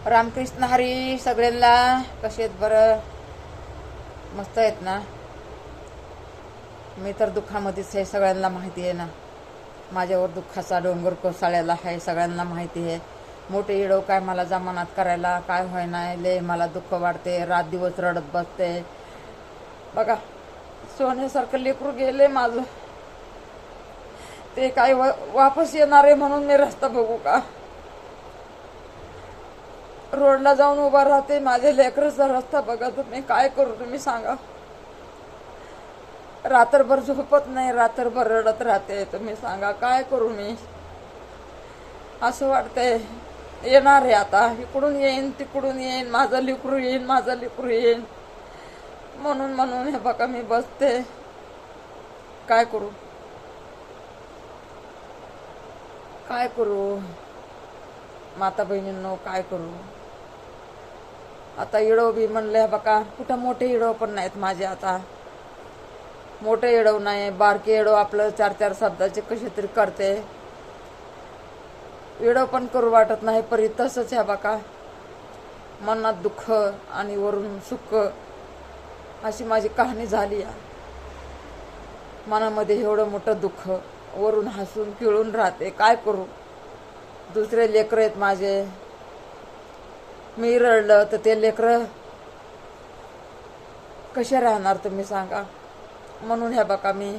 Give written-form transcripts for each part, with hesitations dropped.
रामकृष्ण हरी सगळ्यांना. कसे आहेत बरं? मस्त आहेत ना? मी तर दुःखामध्येच आहे, सगळ्यांना माहिती आहे ना. माझ्यावर दुःखाचा डोंगर कोसळलेला आहे, सगळ्यांना माहिती आहे. मोठे इडो काय मला जमानात करायला काय होय नाही, लय मला दुःख वाटते, रात दिवस रडत बसते. बघा, सोन्यासारखं लेकरू गेले माझं, ते काय वापस येणार आहे म्हणून मी रस्ता बघू का? रोडला जाऊन उभा राहते, माझ्या लेकराचा रस्ता बघा. तुम्ही काय करू? तुम्ही सांगा. रात्रभर झोपत नाही, रात्रभर रडत राहते. तुम्ही सांगा काय करू मी? असं वाटतंय येणार आहे आता, इकडून येईन तिकडून येईन, माझं लेकरू येईन, माझं लेकरू येईन म्हणून हे बघा मी बसते. काय करू? काय करू माता बहिणींनो, काय करू? आता इडो बी म्हणले बघा, कुठं मोठे इडो पण नाहीत माझे. आता मोठे इडव नाही, बारके इडो आपलं 4-4 शब्दाचे कसे तरी करते. इडो पण करू वाटत नाही, परी तसंच आहे बघा. मनात दुःख आणि वरून सुख, अशी माझी कहाणी झाली आहे. मनामध्ये एवढं मोठं दुःख, वरून हसून खिळून राहते. काय करू? दुसरे लेकरं आहेत माझे, मी रडलं तर ते लेकरं कसे राहणार तुम्ही सांगा. म्हणून हे बघा मी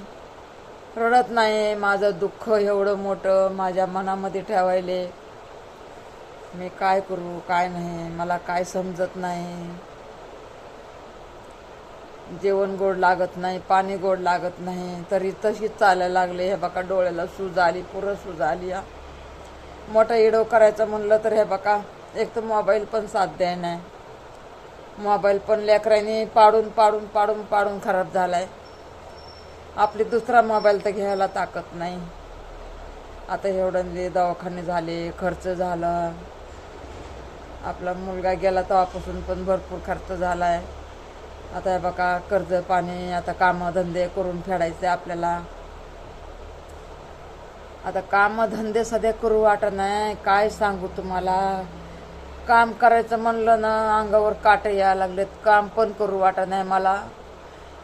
रडत नाही. माझं दुःख एवढं मोठं माझ्या मनामध्ये ठेवायले, मी काय करू काय नाही, मला काय समजत नाही. जेवण गोड लागत नाही, पाणी गोड लागत नाही, तरी तशीच चालायला लागले. हे बघा, डोळ्याला सूज आली, पुरं सूज आली. मोठा इडो करायचं म्हणलं तर हे बघा, एक तर मोबाईल पण साथ द्याय नाही. मोबाईल पण लेकरांनी पाडून पाडून पाडून पाडून खराब झालाय. आपली दुसरा मोबाईल तर घ्यायला ताकद नाही. आता एवढं दवाखाने झाले, खर्च झाला. आपला मुलगा गेला तेव्हापासून पण भरपूर खर्च झालाय. आता हे बघा, कर्ज पाणी, आता कामधंदे करून फेडायचे आपल्याला. आता कामधंदे सध्या करू वाटत नाही. काय सांगू तुम्हाला, काम करायचं म्हणलं ना अंगावर काटे यायला लागलेत. काम पण करू वाटत नाही मला.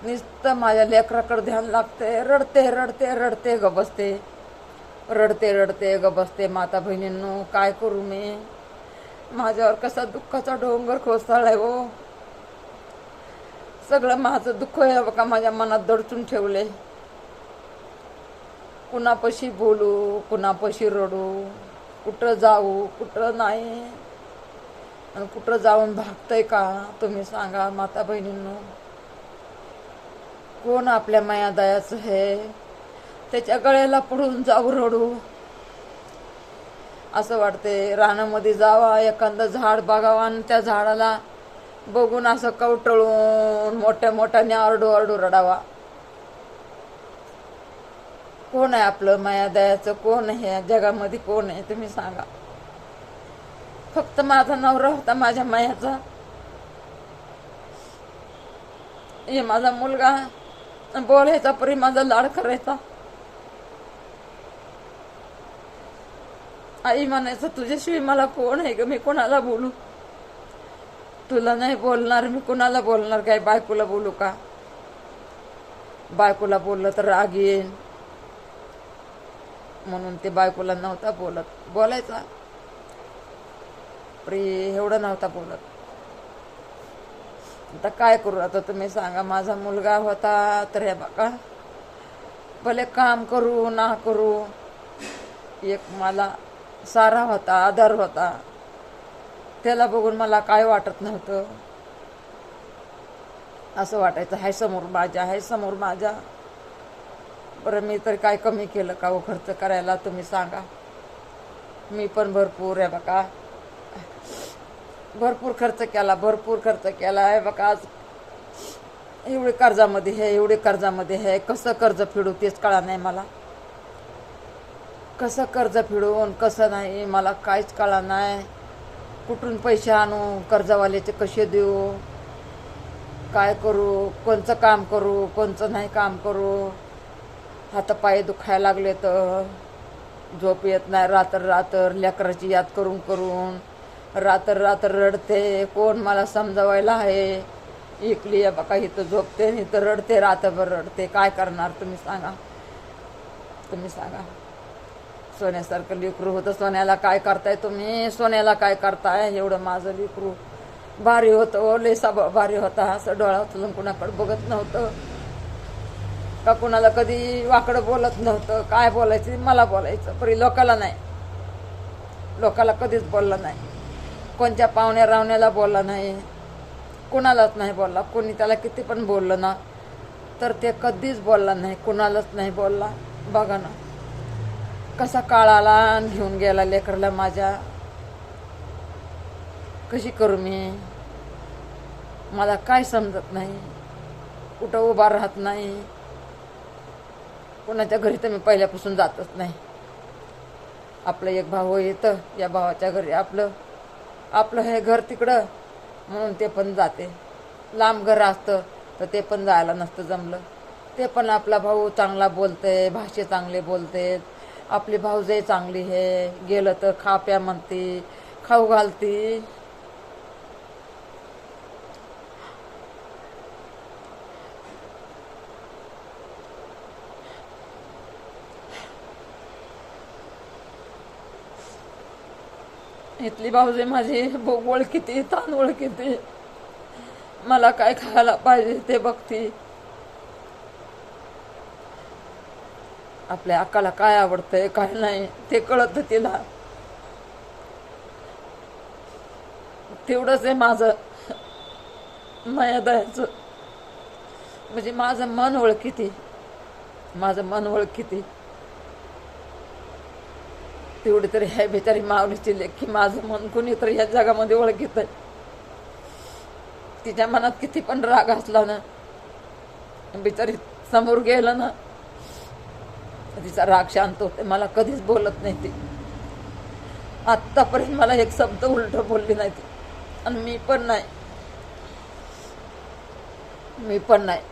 नुसतं माझ्या लेकराकडे ध्यान लागते. रडते रडते रडते ग बसते, रडते रडते ग बसते. माता बहिणींनो, काय करू मी? माझ्यावर कसा दुःखाचा डोंगर कोसळलाय हो. सगळं माझं दुःख आहे बघा, माझ्या मनात दडचून ठेवले. कुणापाशी बोलू, कुणापाशी रडू, कुठं जाऊ, कुठं नाही, आणि कुठं जाऊन भागतंय का तुम्ही सांगा माता बहिणींनो. कोण आपल्या माया दयाचं आहे, त्याच्या गळ्याला पडून जाऊ रडू असं वाटते. रानामध्ये जावा, एखादं झाड बघावं आणि त्या झाडाला बघून असं कवटळून मोठ्या मोठ्याने आरडू आरडू रडावा. कोण आहे आपलं माया दयाचं? कोण आहे जगामध्ये? कोण आहे तुम्ही सांगा. फक्त माझा नवरा होता माझ्या मायाचा, हे माझा मुलगा बोलायचा परी माझा लाड करायचा. आई म्हणायचं, तुझ्याशिवाय मला कोण आहे ग, मी कोणाला बोलू? तुला नाही बोलणार मी, कोणाला बोलणार? काय बायकोला बोलू का? बायकोला बोललं तर राग येईन म्हणून ते बायकोला नव्हता बोलत. बोलायचा परी एवढं नव्हता बोलत. आता काय करू? आता तुम्ही सांगा. माझा मुलगा होता तर हे बघा, भले काम करू ना करू, एक मला सारा होता, आधार होता. त्याला बघून मला काय वाटत नव्हतं. असं वाटायचं हाय समोर माझ्या, हाय समोर माझ्या. बरं, मी तर काय कमी केलं का हो खर्च करायला तुम्ही सांगा. मी पण भरपूर आहे बघा, भरपूर खर्च केला, भरपूर खर्च केला आहे बघा. आज एवढे कर्जामध्ये आहे, एवढे कर्जामध्ये आहे. कसं कर्ज फेडू तेच कळा नाही मला. कसं कर्ज फेडून कसं नाही मला काहीच कळा नाही. कुठून पैसे आणू, कर्जवाल्याचे कसे देऊ, काय करू, कोणचं काम करू, कोणचं नाही काम करू. हातापाय दुखायला लागले तर झोप येत नाही रात्र रात्र. लेकराची याद करून करून रात्र रात्र रडते, कोण मला समजावायला आहे. इकली आहे बघा, इथं झोपते आणि इथं रडते, रात्रभर रडते. काय करणार तुम्ही सांगा, तुम्ही सांगा. सोन्यासारखं लेकरू होतं, सोन्याला काय करताय तुम्ही, सोन्याला काय करताय. एवढं माझं लेकरू भारी होतं, लेसा भारी होता. असं डोळा उचलून कुणाकडे बघत नव्हतं का, कुणाला कधी वाकडं बोलत नव्हतं. काय बोलायचं मला बोलायचं, परी लोकाला नाही, लोकाला कधीच बोलला नाही. कोणत्या पाहुण्या रावण्याला बोलला नाही, कुणालाच नाही बोलला. कोणी त्याला किती पण बोललं ना तर ते कधीच बोलला नाही, कुणालाच नाही बोलला. बघा ना कसा काळ आला आणि घेऊन गेला लेकरला माझ्या. कशी करू मी, मला काय समजत नाही. कुठं उभा राहत नाही, कुणाच्या घरी तर मी पहिल्यापासून जातच नाही. आपलं एक भाऊ येतं, या भावाच्या घरी आपलं हे घर तिकडं म्हणून ते पण जाते. लांब घर असतं तर ते पण जायला नसतं जमलं. ते पण आपला भाऊ चांगला बोलते, भाषे चांगले बोलते, आपली भाऊजाई चांगली आहे. गेलं तर खा प्या म्हणते, खाऊ घालती. इथली भाऊजे माझी बोगवळ किती, तांदूळ किती, मला काय खायला पाहिजे ते बघती. आपल्या अक्काला काय आवडतंय काय नाही ते कळत तिला. तेवढंच आहे माझं माया दयाचं. म्हणजे माझं मन ओळखीती, माझं मन ओळखीती. तेवढी तरी ह्या बिचारी माऊलीची लेखी माझं मन कुणीतरी या जगामध्ये ओळखीत आहे. तिच्या मनात किती पण राग असला ना, बिचारी समोर गेलं ना तिचा राग शांत होते. मला कधीच बोलत नाही ती, आत्तापर्यंत मला एक शब्द उलट बोलली नाही ती. आणि मी पण नाही.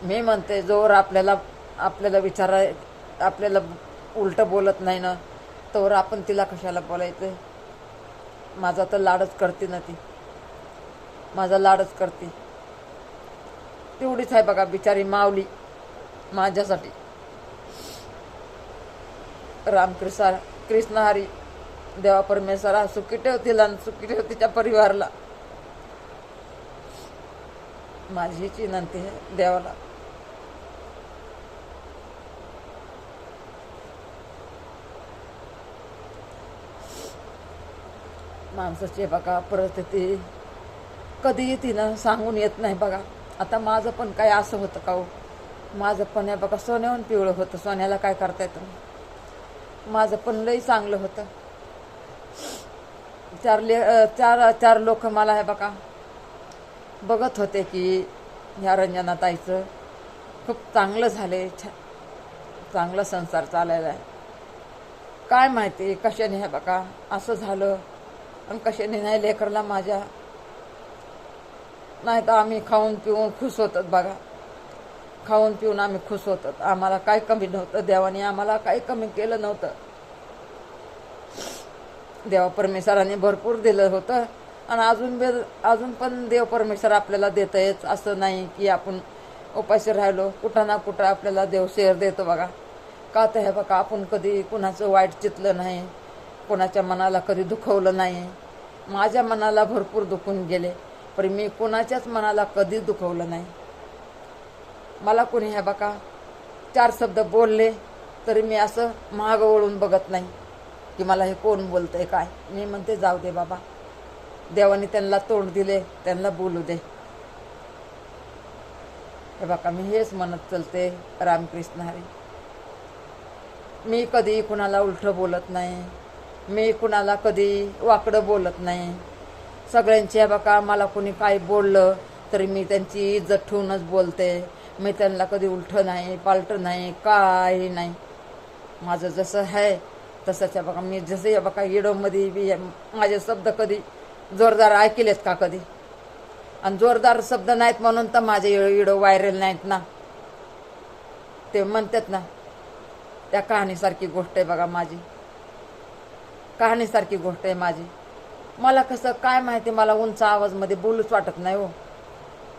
मी म्हणते जोर आपल्याला विचाराय, आपल्याला उलट बोलत नाही ना तोवर आपण तिला कशाला बोलायचं. माझा तर लाडच करते ना ती, माझा लाडच करते. तेवढीच आहे बघा बिचारी माऊली माझ्यासाठी. कृष्ण हरी देवा परमेश्वरा सुखी ठेव तिला, सुखी ठेव तिच्या परिवाराला. माझी हीच विनंती आहे देवाला. माणसाची बघा परिस्थिती कधी येते ना सांगून येत नाही बघा. आता माझं पण काय असं होतं का हो, माझं पण आहे बघा सोन्याहून पिवळं होतं. सोन्याला काय करता येतं, माझं पण लई चांगलं होतं. चार लोक मला आहे बघा बघत होते की ह्या रंजनाताईचं खूप चांगलं झाले, चांगला संसार चालायला आहे. काय माहिती कशाने आहे बघा असं झालं आणि कशाने नाही लेकरला माझ्या. नाही तर आम्ही खाऊन पिऊन खुश होतात बघा, खाऊन पिऊन आम्ही खुश होतात. आम्हाला काय कमी नव्हतं, देवाने आम्हाला काही कमी केलं नव्हतं. देवा परमेश्वराने भरपूर दिलं होतं आणि अजून पण देव परमेश्वर आपल्याला देत आहेच. असं नाही की आपण उपाशी राहिलो, कुठं ना कुठं आपल्याला देव शेअर देतो बघा. का तर हे बघा आपण कधी कुणाचं वाईट चितलं नाही, कोणाच्या मनाला कधी दुखवलं नाही. माझ्या मनाला भरपूर दुखून गेले पण मी कोणाच्याच मनाला कधीच दुखवलं नाही. मला कोणी ह्या बघा 4 शब्द बोलले तरी मी असं मागं वळून बघत नाही की मला हे कोण बोलतंय काय. मी म्हणते जाऊ दे बाबा, देवाने त्यांना तोंड दिले, त्यांना बोलू दे. हे बघा मी हेच म्हणत चलते रामकृष्ण हरी. मी कधी कुणाला उलटं बोलत नाही, मी कुणाला कधी वाकडं बोलत नाही. सगळ्यांची हे बघा मला कोणी काही बोललं तरी मी त्यांची इज्जत ठेवूनच बोलते. मी त्यांना कधी उलटं नाही, पालटं नाही, काही नाही. माझं जसं आहे तसंच आहे बघा. मी जसं हे बघा इडोमध्ये बी माझे शब्द कधी जोरदार ऐकलेत का कधी, आणि जोरदार शब्द नाहीत म्हणून तर माझे इडो व्हायरल नाहीत ना. ते म्हणतात ना त्या कहाणीसारखी गोष्ट आहे बघा माझी, कहाणीसारखी गोष्ट आहे माझी. मला कसं काय माहिती, मला उंच आवाजमध्ये बोलूच वाटत नाही हो.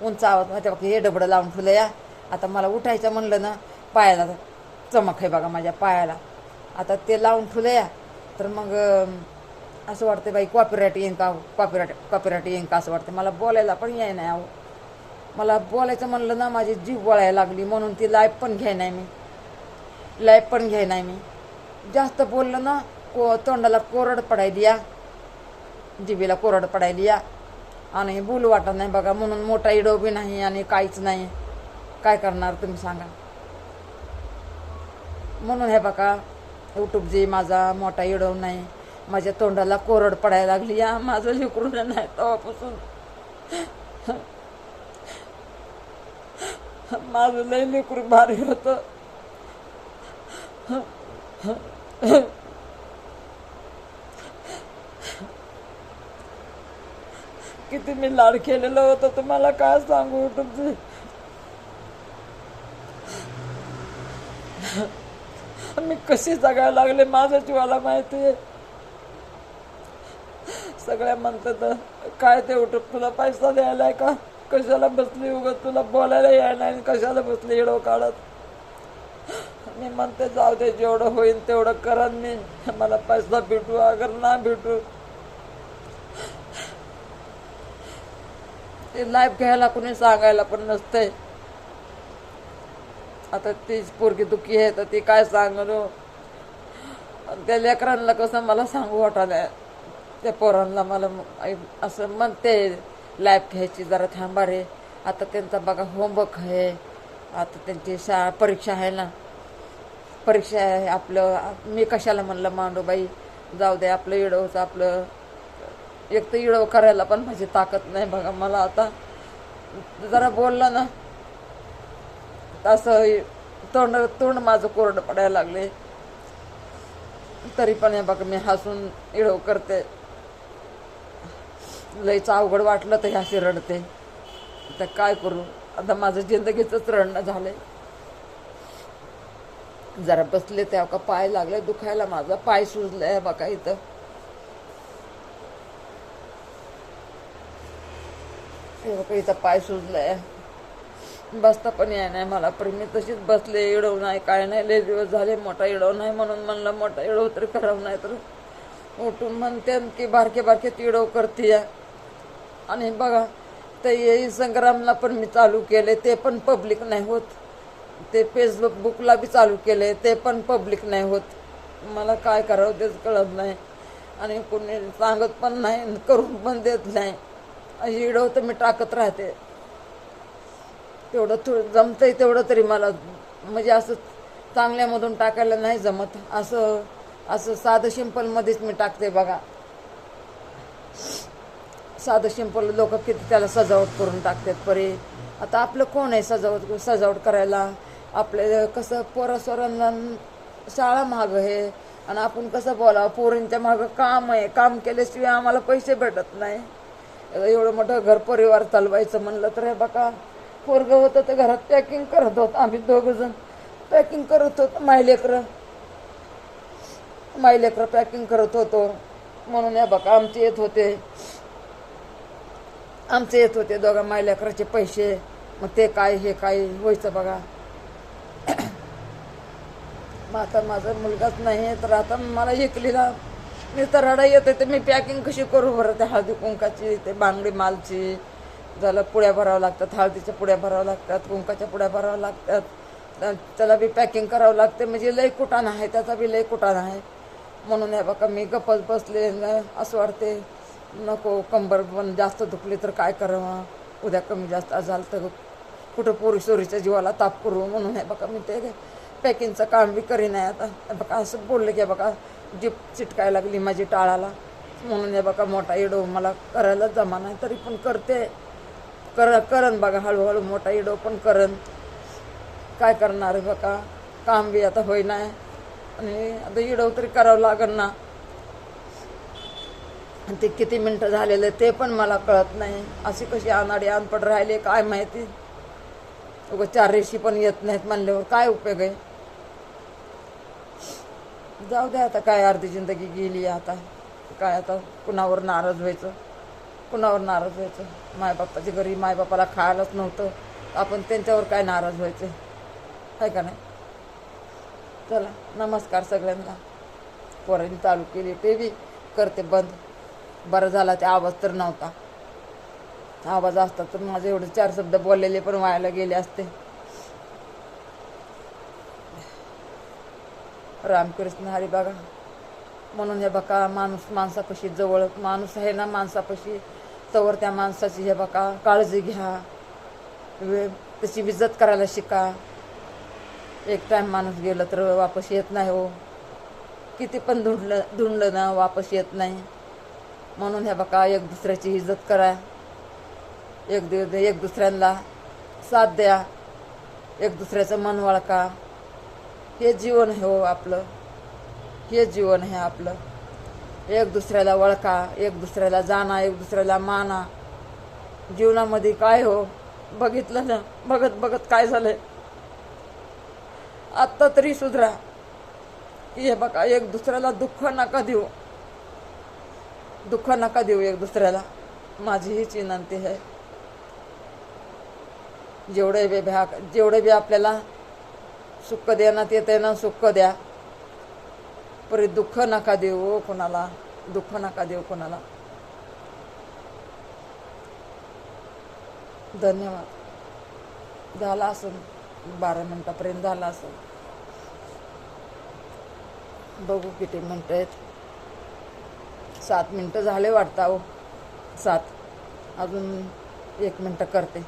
उंच आवाज माहिती बघा, हे डबडं लावून ठेवलं या. आता मला उठायचं म्हणलं ना, पायाला चमक आहे बघा माझ्या पायाला. आता ते लावून ठेवलं या, तर मग असं वाटतं बाई कॉपीराईट येईन का, कॉपीराईट येईन का असं वाटतं. मला बोलायला पण याय नाही अहो. मला बोलायचं म्हणलं ना माझी जीभ वळायला लागली, म्हणून ती लाईव्ह पण घ्याय नाही मी. जास्त बोललं ना तोंडाला कोरड पडायली या, जिभेला कोरड पडायली या, आणि बोलू वाटत नाही बघा. म्हणून मोठा इडो बी नाही आणि काहीच नाही. काय करणार तुम्ही सांगा. म्हणून हे बघा यूट्यूब जे माझा मोठा इडो नाही, माझ्या तोंडाला कोरड पडायला लागली या. माझं लेकरू नाही तेव्हापासून माझं लय लेकरू भारी होतं. किती मी लाड केलेलं होतं तुम्हाला काय सांगू यूट्यूबचे. मी कशी जगायला लागले माझ्या जीवाला माहिती आहे. सगळ्या म्हणतात काय ते यूट्यूब तुला पैसा द्यायलाय का, कशाला बसली उगत, तुला बोलायला यायला नाही, कशाला बसली एडो काढत. मी म्हणते जाऊ दे, जेवढं होईल तेवढं करन मी. मला पैसा भेटू अगर ना भेटू. ते लाईफ घ्यायला कोणी सांगायला पण नसतंय. आता तीच पोरगी दुखी आहे तर ती काय सांगू. त्या लेकरांना कसं मला सांगू वाटायला. त्या पोरांना मला असं म्हणते लाईफ घ्यायची, जरा थांबा रे. आता त्यांचा बघा होमवर्क आहे, आता त्यांची परीक्षा आहे ना, परीक्षा आहे. आपलं मी कशाला म्हणलं मांडू बाई, जाऊ दे आपलं इडवचं. आपलं एक तर इडव करायला पण माझी ताकद नाही बघा. मला आता जरा बोललं ना असं तोंड माझं कोरडं पडायला लागले. तरी पण हे बघा मी हसून इडव करते. लईच अवघड वाटलं तर ह्याशी रडते. तर काय करू, आता माझं जिंदगीचंच रडणं झालंय. जरा बसले तेव्हा का पाय लागले दुखायला, माझा पाय सुजलाय बघा इथं. इथं पाय सुजलाय, बसता पण याय नाही मला. पण मी तशीच बसले, इडव नाही काय नाही. लय दिवस झाले मोठा इडव नाही, म्हणून म्हणलं मोठा इडव तरी करावं. नाही तर उठून म्हणते की बारके बारके इडव करते या. आणि बघा ते संग्रामला पण मी चालू केले, ते पण पब्लिक नाही होत. ते फेसबुकला बी चालू केले, ते पण पब्लिक नाही होत. मला काय करावं तेच कळत नाही. आणि कोणी सांगत पण नाही, करून पण देत नाही. इडव तर मी टाकत राहते. तेवढं जमतंय तेवढं तरी मला, म्हणजे असं चांगल्यामधून टाकायला नाही जमत. असं साधं सिंपलमध्येच मी टाकते बघा. साधं सिंपल लोक किती त्याला सजावट करून टाकतात परे. आता आपलं कोण आहे सजावट करायला. आपले कसं पोरासोरांना शाळा मागं आहे, आणि आपण कसं बोलावं, पोरींच्या मागं काम आहे. काम केल्याशिवाय आम्हाला पैसे भेटत नाही. एवढं मोठं घर परिवार चालवायचं म्हणलं तर हे बघा, पोरगं होतं तर घरात पॅकिंग करत होतं. आम्ही दोघंजण पॅकिंग करत होतो. मायलेकरं पॅकिंग करत होतो. म्हणून हे बघा आमचे येत होते दोघा मायलेकराचे पैसे. मग ते काय हे काय व्हायचं बघा. मग आता माझा मुलगाच नाही तर आता मला एकलीला मी तर रडा येते. तर मी पॅकिंग कशी करू बरं. त्या हळदी कुंकाची, ते बांगडी मालची झालं, पुड्या भरावं लागतात, हळदीच्या पुड्या भरावं लागतात, कुंकाच्या पुड्या भरावं लागतात. त्याला बी पॅकिंग करावं लागते. म्हणजे लय कुटाणा आहे, त्याचा बी लय कुटाणा आहे. म्हणून हे बघा मी गप्पच बसले. असं वाटते नको, कंबर पण जास्त दुखली तर काय करावं, उद्या कमी जास्त झालं तर कुठं पोरी सोरीच्या जीवाला ताप करू. म्हणून हे बघा मी ते पॅकिंगचं काम बी करी नाही. आता बघा असं बोललं की बघा जीप चिटकायला लागली माझी टाळाला. म्हणून हे बघा मोठा इडो मला करायला जमा नाही, तरी पण करते. करन बघा हळूहळू मोठा इडो पण करन. काय करणार आहे बघा, काम बी आता होई नाही. आणि आता इडो तरी करावं लागन ना. ते किती मिनटं झालेले ते पण मला कळत नाही. अशी कशी अनाडी अनपड राहिले काय माहिती. उगा 4 रेषी पण येत नाहीत म्हणल्यावर काय उपयोग आहे. जाऊ द्या आता, काय अर्धी जिंदगी गेली आता. काय आता कुणावर नाराज व्हायचं, कुणावर नाराज व्हायचं. मायबापाच्या घरी मायबापाला खायलाच नव्हतं, आपण त्यांच्यावर काय नाराज व्हायचं आहे का नाही. चला नमस्कार सगळ्यांना. पोरांनी चालू केली ते बी करते बंद. बरं झाला ते आवाज तर नव्हता. आवाज असता तर माझे एवढे 4 शब्द बोललेले पण व्हायला गेले असते. रामकृष्ण हरी. बघा म्हणून हे बघा माणूस माणसापाशी जवळ माणूस आहे ना माणसापाशी, तवर त्या माणसाची हे बघा काळजी घ्या, त्याची इज्जत करायला शिका. एक टाईम माणूस गेलं तर वापस येत नाही हो. किती पण धुंडलं ना वापस येत नाही. म्हणून हे बघा एक दुसऱ्याची इज्जत करा, एक दुसऱ्यांना साथ द्या, एक दुसऱ्याचं मन वळका. हे जीवन आहे हो आपलं, हे जीवन आहे आपलं. एक दुसऱ्याला वळका, एक दुसऱ्याला जाणा, एक दुसऱ्याला माना. जीवनामध्ये काय हो बघितलं ना, बघत बघत काय झालंय. आत्ता तरी सुधरा. हे बघा एक दुसऱ्याला दुःख नका देऊ, दुःख नका देऊ एक दुसऱ्याला. माझी हीच विनंती आहे. जेवढे बी आपल्याला सुख देण्यात येते ना सुख द्या, परी दुःख नका देऊ कोणाला, दुःख नका देऊ कोणाला. धन्यवाद. झाला असेल 12 मिनिटापर्यंत झाला असेल. बघू किती मिनटं आहेत. 7 मिनटं झाले वाटतं हो. 7 अजून 1 मिनटं करते.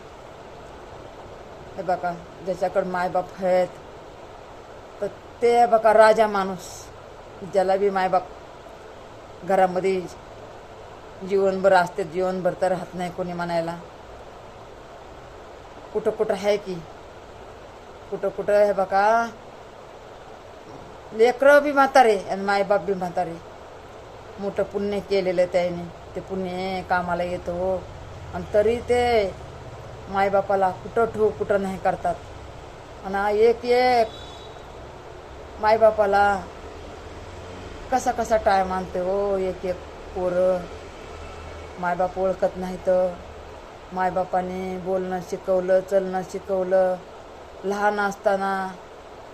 हे बघा ज्याच्याकडे मायबाप आहेत तर ते बघा राजा माणूस. ज्याला बी मायबाप घरामध्ये जीवनभर असते, जीवनभर तर राहत नाही कोणी म्हणायला. कुठं कुठं आहे की कुठं कुठं हे बघा लेकरं बी म्हातारे आणि मायबाप बी म्हातारे. मोठं पुण्य केलेलं त्याने, ते पुण्य कामाला येतो हो. आणि तरी ते मायबापाला कुठं ठेवू कुठं नाही करतात. आणि एक एक मायबापाला कसा कसा टाईम आणते हो. एक एक पोरं मायबाप ओळखत नाही तर मायबापाने बोलणं शिकवलं, चलणं शिकवलं. लहान असताना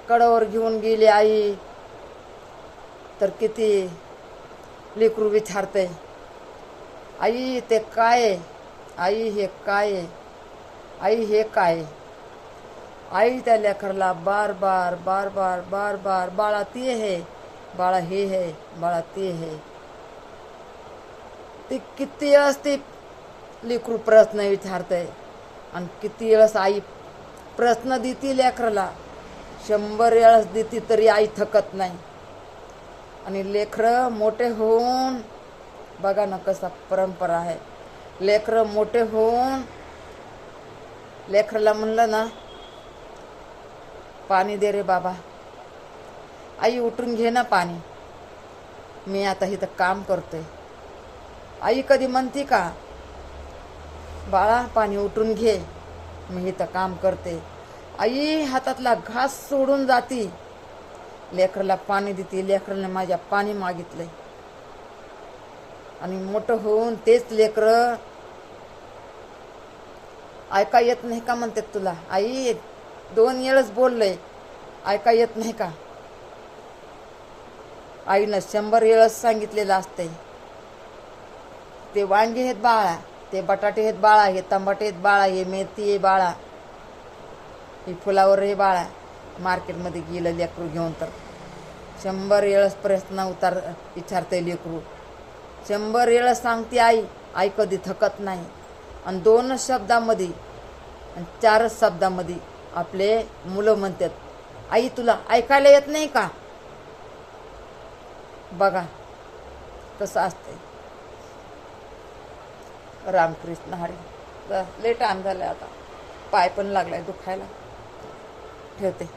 कडावर घेऊन गेली आई तर किती लेकरू विचारते, आई ते काय, आई हे काय, आई हे काय. आई त्या लेकरला बार बार बार बार बार बार बाळा ते है, बाळा हे है, बाळा ते है. ते किती वेळेस ते लेकरू प्रश्न विचारते आणि किती वेळेस आई प्रश्न देती लेकराला. 100 वेळेस देती तरी आई थकत नाही. आणि लेकरं मोठे होऊन बघा ना कसा परंपरा आहे. लेकरं मोठे होऊन लेकराला म्हणलं ना पाणी दे रे बाबा, आई उठून घे ना पाणी, मी आता इथं काम करतोय. आई कधी म्हणते का बाळा पाणी उठून घे, मी इथं काम करते. आई हातातला घास सोडून जाती, लेकराला पाणी देते. लेकराने माझ्या पाणी मागितलंय. आणि मोठं होऊन तेच लेकरं ऐका येत नाही का म्हणते तुला, आई 2 वेळेस बोललंय ऐका येत नाही का. आईनं 100 वेळेस सांगितलेलं असतंय. ते वांगे आहेत बाळा, ते बटाटे आहेत बाळा, हे टमाटे आहेत बाळा, हे मेथी आहे बाळा, हे फुलावर आहे बाळा. मार्केटमध्ये गेलं लेकरू घेऊन तर 100 वेळेस प्रश्न विचारते लेकरू. 100 वेळेस सांगते आई. आई कधी थकत नाही. आणि 2 शब्दामध्ये आणि 4 शब्दामध्ये आपले मुलं म्हणतात, आई तुला ऐकायला येत नाही का. बघा कसं असते. रामकृष्ण हरी. लय टाइम झाला आता, पाय पण लागलाय दुखायला. ठेवते.